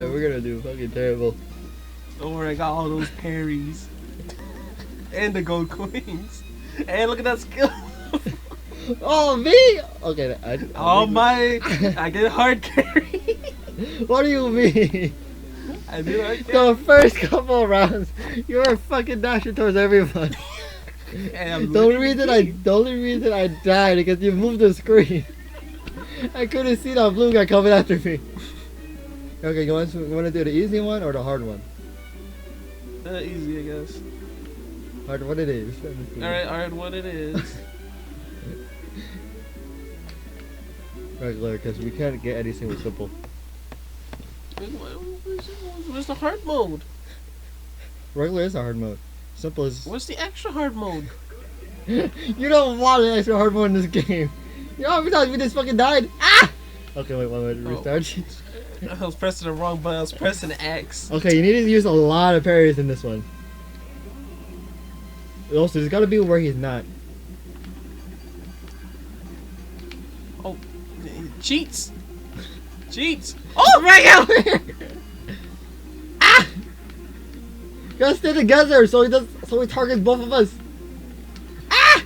We're gonna do fucking terrible. Don't worry, I got all those parries. And the gold coins. And look at that skill. Oh, me? Okay, I get hard carry. What do you mean? I do hard carry. The first couple of rounds, you were fucking dashing towards everyone. And The only reason I died because you moved the screen. I couldn't see that blue guy coming after me. Okay, you want to do the easy one or the hard one? Easy, I guess. Hard one it is. Alright, hard one it is. Regular, because we can't get anything with simple. Where's the hard mode? Regular is a hard mode. Simple is... What's the extra hard mode? You don't want an extra hard mode in this game. You know how many times we just fucking died? Ah! Okay, wait, one minute, restart. I was pressing the wrong button, I was pressing X. Okay, you need to use a lot of parries in this one. Also, there's gotta be where he's not. Oh, cheats! Cheats! Oh my god! Ah! You gotta stay together so he targets both of us. Ah!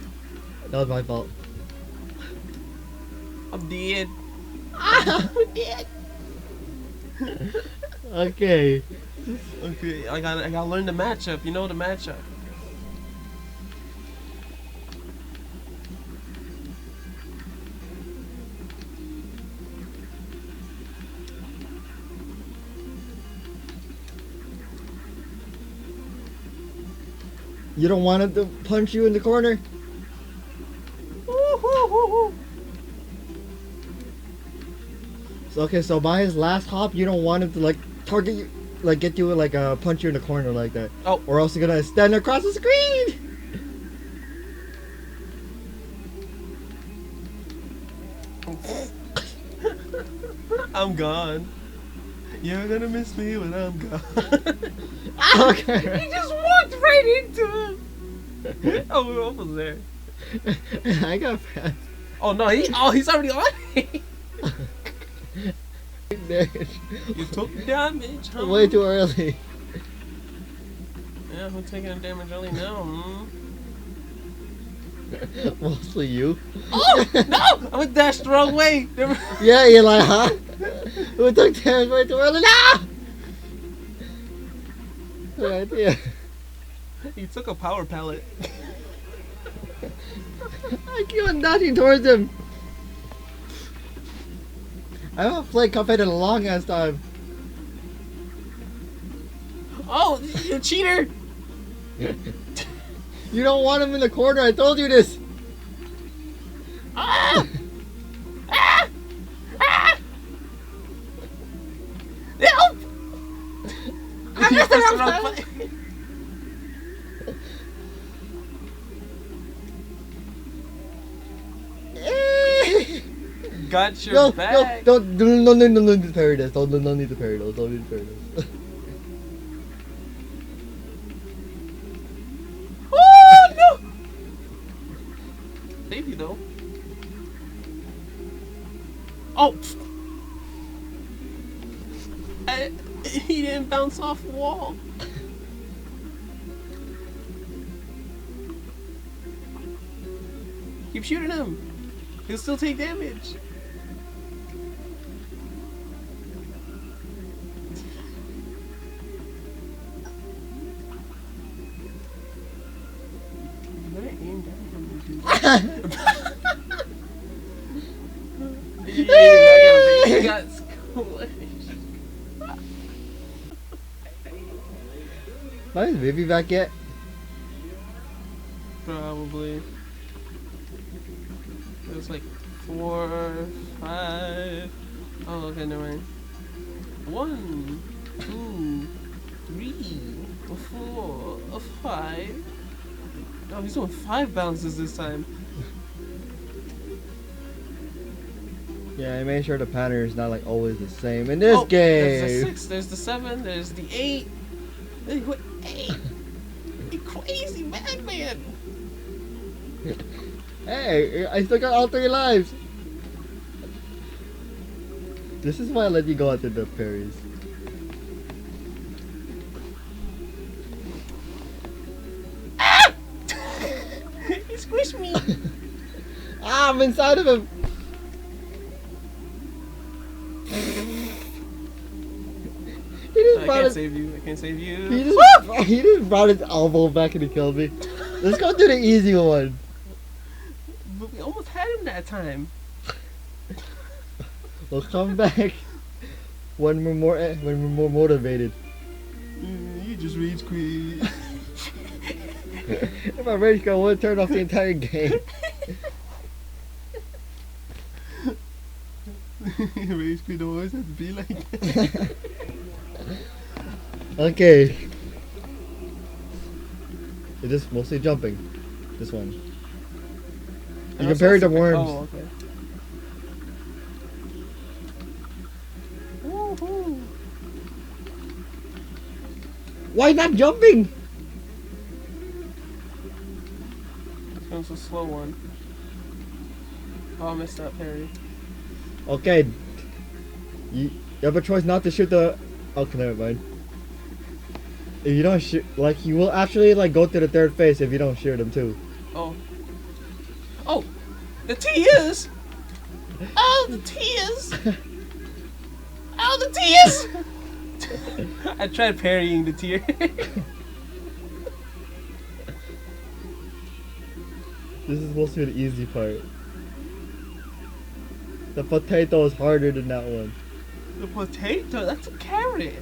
That was my fault. I'm dead. Ah! I'm dead. Okay. Okay, I gotta learn the matchup. You know the matchup. You don't want him to punch you in the corner? So, okay, so by his last hop, you don't want him to like target you, like get you like punch you in the corner like that. Oh. Or else you're gonna stand across the screen. I'm gone. You're gonna miss me when I'm gone. Okay. He just walked right into him. Oh, we're almost there. I got fast. Oh no, he's already on me. You took damage, huh? Way too early. Yeah, who's taking damage early now? Mostly you. Oh no! I went dashed the wrong way. Yeah, you're like, huh? Who took damage way too early? No! Good idea. He took a power pellet. I keep on dashing towards him. I haven't played Cuphead in a long ass time. Oh, you cheater! You don't want him in the corner, I told you this. Ah! Ah! Ah! Help! I pressed the wrong button. Got your back. No need to parry this. Don't need to parry those. Don't need to parry those. Oh no! Baby though. Oh! He didn't bounce off the wall. Keep shooting him. He'll still take damage. He got squished. Why is Vivi back yet? Probably. It was like 4, 5. Oh, okay, never mind. 1, 2, 3, 4, 5. Oh, he's doing 5 bounces this time. Yeah, I made sure the pattern is not like always the same in this game. There's the 6, there's the 7, there's the 8. What 8? You crazy madman! Hey, I still got all 3 lives. This is why I let you go after the parries. Push me. Ah, I'm inside of him. He just I brought can't his, save you. I can't save you. he just brought his elbow back and he killed me. Let's go do the easy one. But we almost had him that time. We'll come back when we're more motivated. You just rage quit. If I rage quit, I would turn off the entire game. Rage quit always have to be like that. Okay. Is this mostly jumping? This one. You compare it to worms. Oh, okay. Woohoo! Why not jumping? This one's a slow one. Oh, I missed that parry. Okay. You have a choice not to shoot the... Okay, never mind. If you don't shoot... Like, you will actually, like, go to the third phase if you don't shoot them, too. Oh. Oh! The tears! Oh, the tears! Oh, the tears! I tried parrying the tear. This is supposed to be the easy part. The potato is harder than that one. The potato? That's a carrot.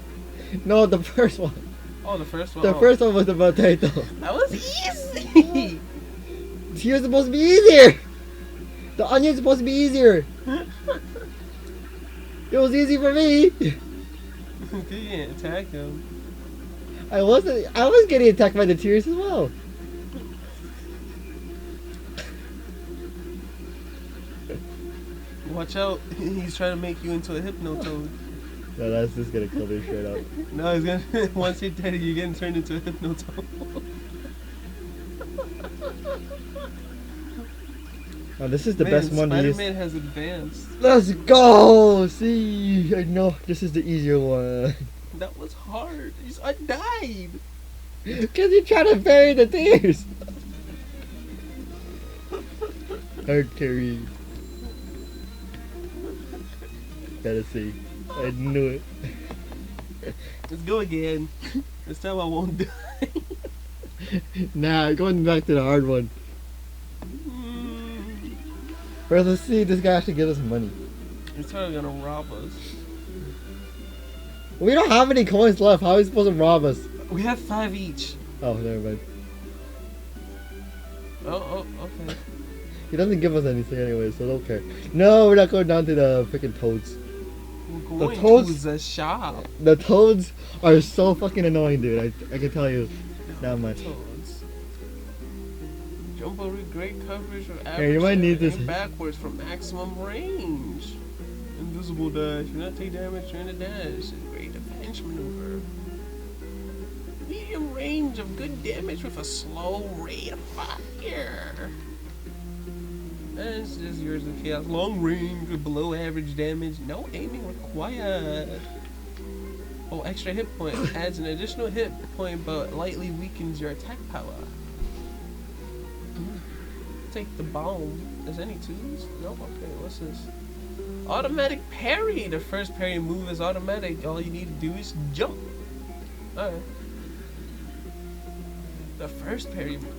No, the first one. Oh, the first one. The first one was the potato. That was easy. He was supposed to be easier. The onion's supposed to be easier. It was easy for me. You didn't attack him. I was getting attacked by the tears as well. Watch out. He's trying to make you into a hypnotoad. No, that's just gonna kill me straight up. No, he's gonna. Once you're dead, you're getting turned into a hypnotoad. Oh, this is the Man, best one to use. Spider-Man has advanced. Let's go! See, I know this is the easier one. That was hard. I died. Cause you're trying to bury the tears. Hard carry. Gotta see. I knew it. Let's go again. This time I won't die. Nah, going back to the hard one. First, let's see if this guy actually gives us money. He's totally gonna rob us. We don't have any coins left. How are we supposed to rob us? We have 5 each. Oh, never mind. Oh, okay. He doesn't give us anything anyway, so don't care. No, we're not going down to the freaking toads. We're going toads- to the shop. The toads are so fucking annoying, dude. I can tell you that much. Toads. Jump over great coverage of average. Hey, you might need this. Aim backwards for maximum range. Invisible dash. Do not take damage during the dash. Great defense maneuver. Medium range of good damage with a slow rate of fire. This is yours if you have long range with below average damage. No aiming required. Oh, extra hit point. Adds an additional hit point but lightly weakens your attack power. Take the bomb. Is any twos? Nope. Okay, what's this? Automatic parry. The first parry move is automatic. All you need to do is jump. Alright. The first parry move.